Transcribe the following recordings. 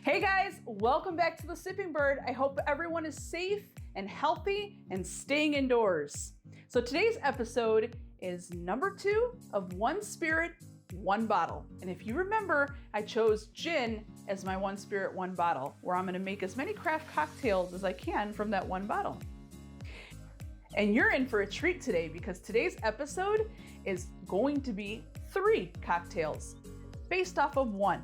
Hey guys, welcome back to the Sipping Bird. I hope everyone is safe and healthy and staying indoors. So today's episode is number 2 of One Spirit, One Bottle. And if you remember, I chose gin as my One Spirit, One Bottle, where I'm gonna make as many craft cocktails as I can from that one bottle. And you're in for a treat today because today's episode is going to be 3 cocktails based off of one.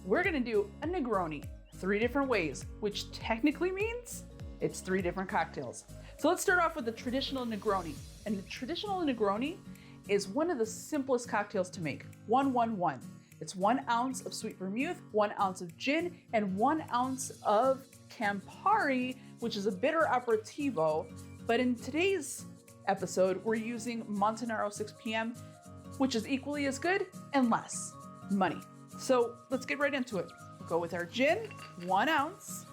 We're gonna do a Negroni 3 different ways, which technically means it's 3 different cocktails. So let's start off with the traditional Negroni. And the traditional Negroni is one of the simplest cocktails to make. 1-1-1. It's 1 ounce of sweet vermouth, 1 ounce of gin, and 1 ounce of Campari, which is a bitter aperitivo. But in today's episode, we're using Montanaro 6 PM, which is equally as good and less money. So let's get right into it. We'll go with our gin, 1 ounce.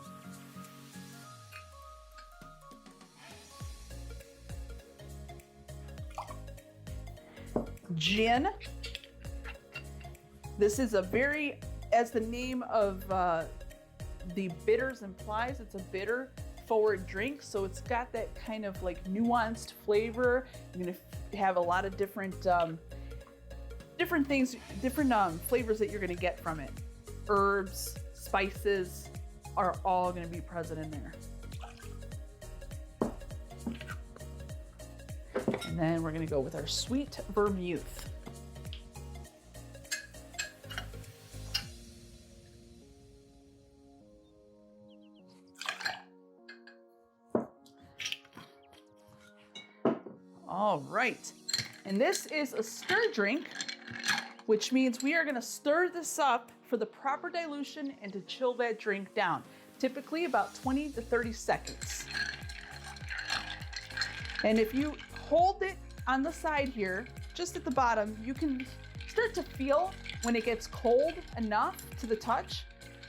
Gin. This is a very, as the name of the bitters implies, it's a bitter forward drink. So it's got that kind of like nuanced flavor. You're gonna have a lot of different things, different flavors that you're gonna get from it. Herbs, spices are all gonna be present in there. And then we're gonna go with our sweet vermouth. All right, and this is a stir drink, which means we are gonna stir this up for the proper dilution and to chill that drink down, typically about 20 to 30 seconds. And if you hold it on the side here, just at the bottom, you can start to feel when it gets cold enough to the touch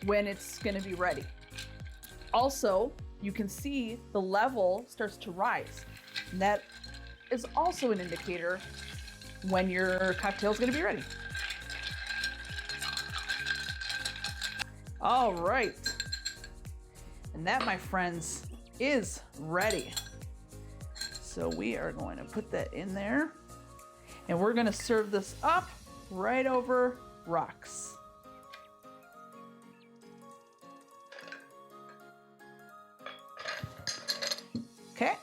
when it's gonna be ready. Also, you can see the level starts to rise. And that is also an indicator when your cocktail is gonna be ready. All right, and that, my friends, is ready. So we are going to put that in there and we're gonna serve this up right over rocks. Okay,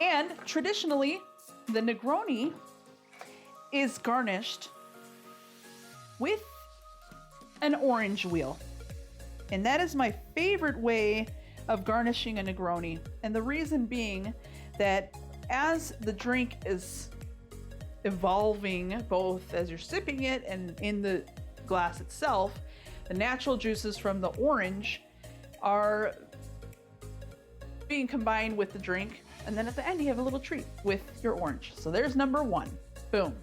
and traditionally, the Negroni is garnished with an orange wheel. And that is my favorite way of garnishing a Negroni. And the reason being that as the drink is evolving, both as you're sipping it and in the glass itself, the natural juices from the orange are being combined with the drink. And then at the end, you have a little treat with your orange. So there's number 1, boom.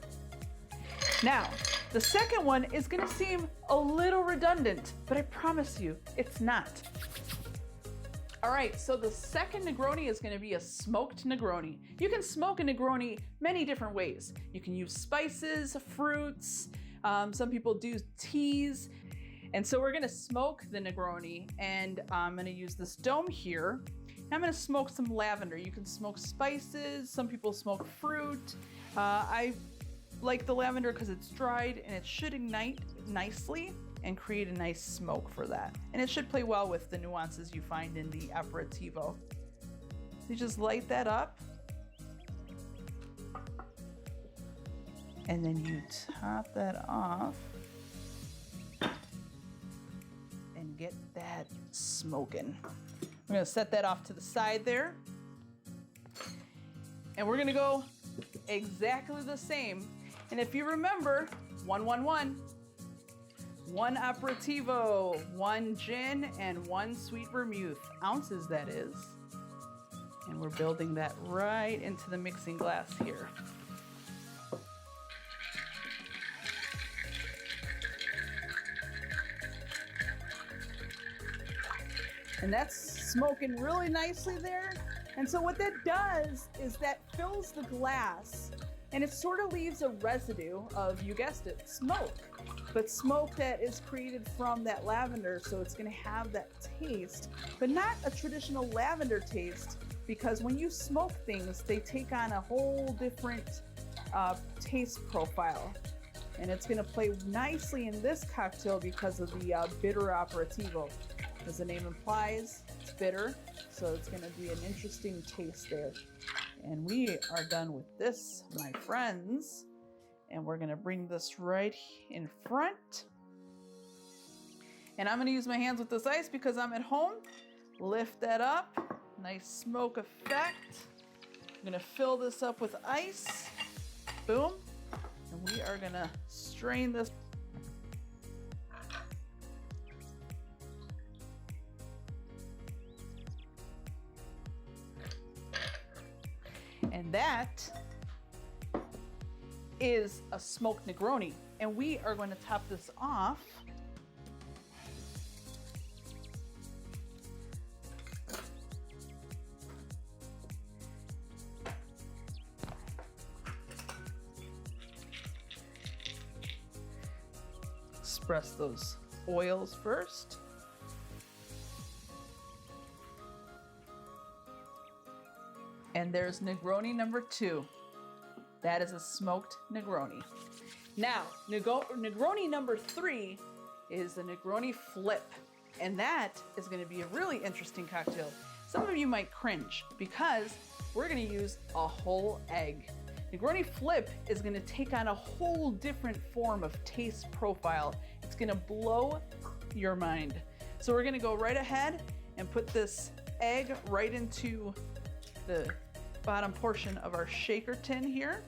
Now, the second one is gonna seem a little redundant, but I promise you, it's not. All right, so the second Negroni is gonna be a smoked Negroni. You can smoke a Negroni many different ways. You can use spices, fruits, some people do teas. And so we're gonna smoke the Negroni, and I'm gonna use this dome here. And I'm gonna smoke some lavender. You can smoke spices, some people smoke fruit. I like the lavender because it's dried and it should ignite nicely and create a nice smoke for that. And it should play well with the nuances you find in the aperitivo. You just light that up. And then you top that off and get that smoking. We're gonna set that off to the side there. And we're gonna go exactly the same. And if you remember, 1-1-1, 1 aperitivo, 1 gin, and 1 sweet vermouth, ounces that is. And we're building that right into the mixing glass here. And that's smoking really nicely there. And so what that does is that fills the glass and it sort of leaves a residue of, you guessed it, smoke. but smoke that is created from that lavender. So it's gonna have that taste, but not a traditional lavender taste, because when you smoke things, they take on a whole different taste profile. And it's gonna play nicely in this cocktail because of the bitter aperitivo. As the name implies, it's bitter, so it's gonna be an interesting taste there. And we are done with this, my friends. And we're gonna bring this right in front. And I'm gonna use my hands with this ice because I'm at home. Lift that up, nice smoke effect. I'm gonna fill this up with ice, boom. And we are gonna strain this. And that is a smoked Negroni. And we are going to top this off express those oils first. And there's Negroni number 2. That is a smoked Negroni. Now, Negroni number 3 is the Negroni flip. And that is gonna be a really interesting cocktail. Some of you might cringe because we're gonna use a whole egg. Negroni flip is gonna take on a whole different form of taste profile. It's gonna blow your mind. So we're gonna go right ahead and put this egg right into the bottom portion of our shaker tin here.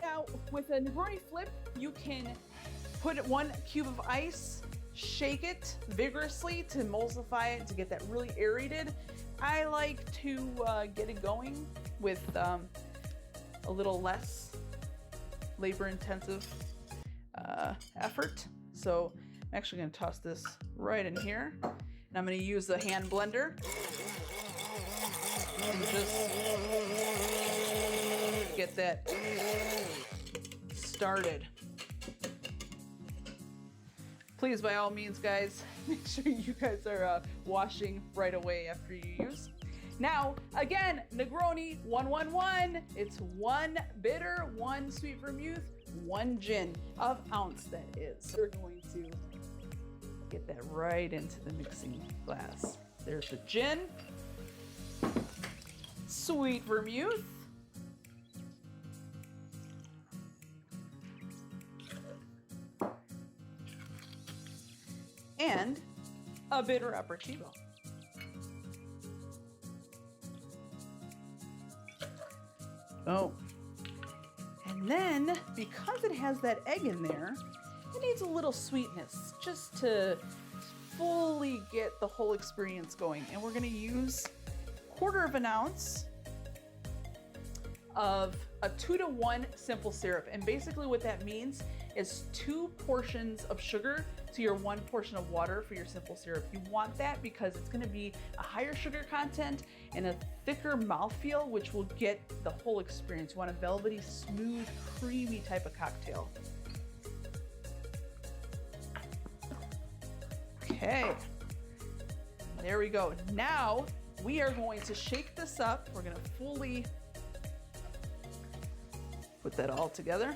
Now, with a Negroni flip, you can put 1 cube of ice, shake it vigorously to emulsify it, to get that really aerated. I like to get it going with a little less labor-intensive effort. So I'm actually gonna toss this right in here. And I'm gonna use the hand blender. And just get that started. Please, by all means, guys, make sure you guys are washing right away after you use. Now, again, Negroni 111. It's 1 bitter, 1 sweet vermouth, 1 gin of ounce, that is. We're going to get that right into the mixing glass. There's the gin, sweet vermouth, and a bitter aperitivo. Oh, and then because it has that egg in there, it needs a little sweetness just to fully get the whole experience going. And we're gonna use 1/4 ounce of a 2-to-1 simple syrup. And basically what that means is 2 portions of sugar to your 1 portion of water for your simple syrup. You want that because it's gonna be a higher sugar content and a thicker mouthfeel, which will get the whole experience. You want a velvety, smooth, creamy type of cocktail. Okay, there we go. Now we are going to shake this up. We're gonna fully put that all together.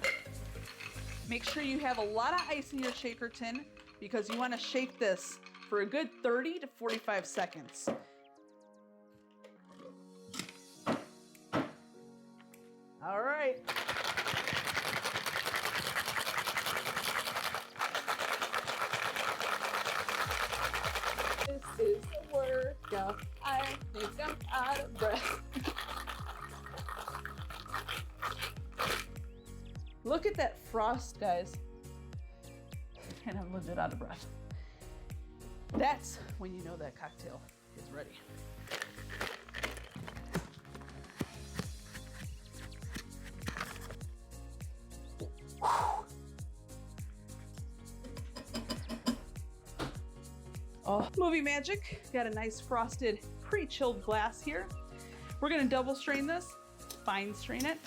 Make sure you have a lot of ice in your shaker tin because you want to shake this for a good 30 to 45 seconds. All right. This is a workout. I think I'm out of breath. Look at that frost, guys. And I'm legit out of breath. That's when you know that cocktail is ready. Oh, movie magic. Got a nice frosted, pre-chilled glass here. We're gonna double strain this, fine strain it,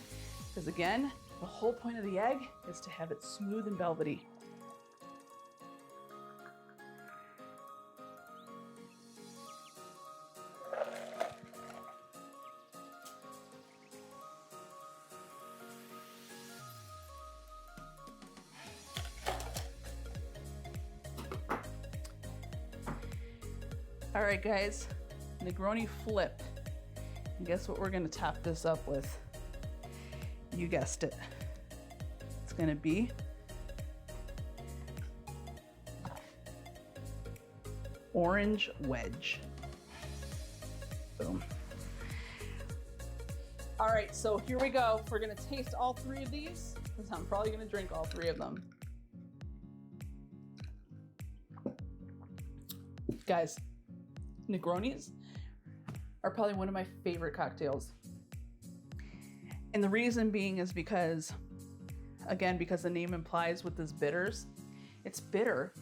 because again, the whole point of the egg is to have it smooth and velvety. All right, guys, Negroni flip. And guess what we're gonna top this up with? You guessed it. It's gonna be orange wedge. Boom. All right, so here we go. We're gonna taste all three of these because I'm probably gonna drink all three of them. Guys, Negronis are probably one of my favorite cocktails. And the reason being is because, again, because the name implies with this bitters, it's bitter.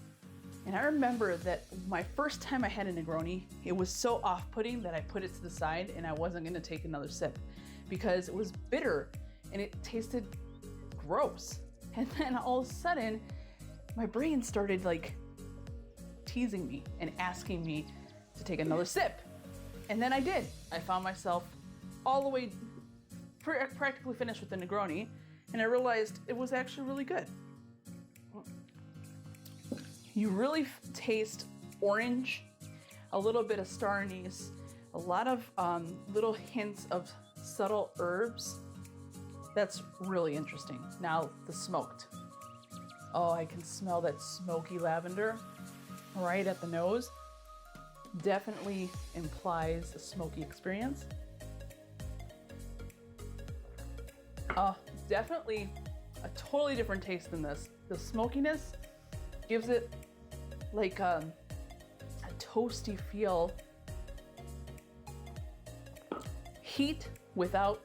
And I remember that my first time I had a Negroni, it was so off-putting that I put it to the side and I wasn't gonna take another sip because it was bitter and it tasted gross. And then all of a sudden, my brain started like teasing me and asking me to take another sip. And then I did. I found myself all the way practically finished with the Negroni, and I realized it was actually really good. You really taste orange, a little bit of star anise, a lot of little hints of subtle herbs. That's really interesting. Now the smoked. Oh, I can smell that smoky lavender right at the nose. Definitely implies a smoky experience. Definitely a totally different taste than this. The smokiness gives it like a toasty feel. Heat without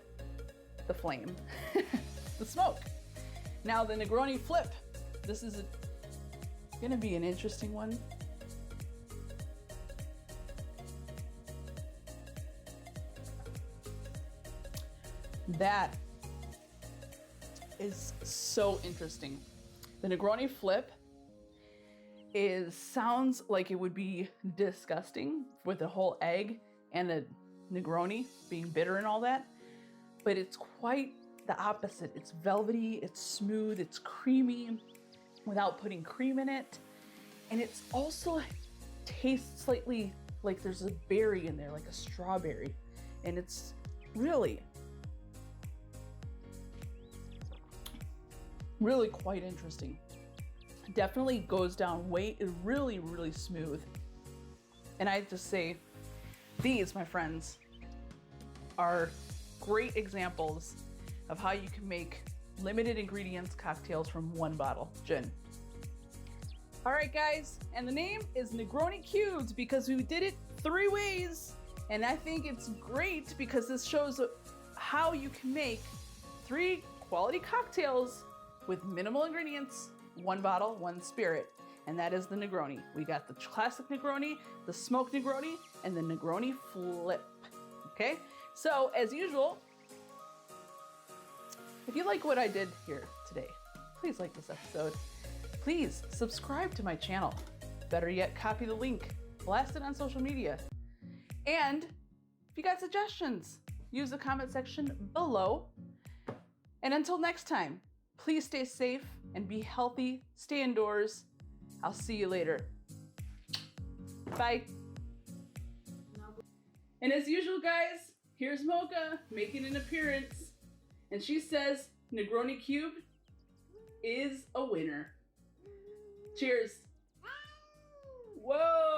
the flame, the smoke. Now the Negroni flip. This is gonna be an interesting one. That is so interesting. The Negroni flip sounds like it would be disgusting with the whole egg and the Negroni being bitter and all that, but it's quite the opposite. It's velvety, it's smooth, it's creamy without putting cream in it, and it's also tastes slightly like there's a berry in there, like a strawberry, and it's really quite interesting. Definitely goes down really smooth. And I have to say, these, my friends, are great examples of how you can make limited ingredients cocktails from one bottle gin. All right, guys, and the name is Negroni Cubes because we did it 3 ways. And I think it's great because this shows how you can make 3 quality cocktails with minimal ingredients, 1 bottle, 1 spirit, and that is the Negroni. We got the classic Negroni, the smoked Negroni, and the Negroni flip, okay? So, as usual, if you like what I did here today, please like this episode. Please subscribe to my channel. Better yet, copy the link, blast it on social media. And if you got suggestions, use the comment section below. And until next time, please stay safe and be healthy. Stay indoors. I'll see you later. Bye. And as usual, guys, here's Mocha making an appearance. And she says Negroni Cube is a winner. Cheers. Whoa.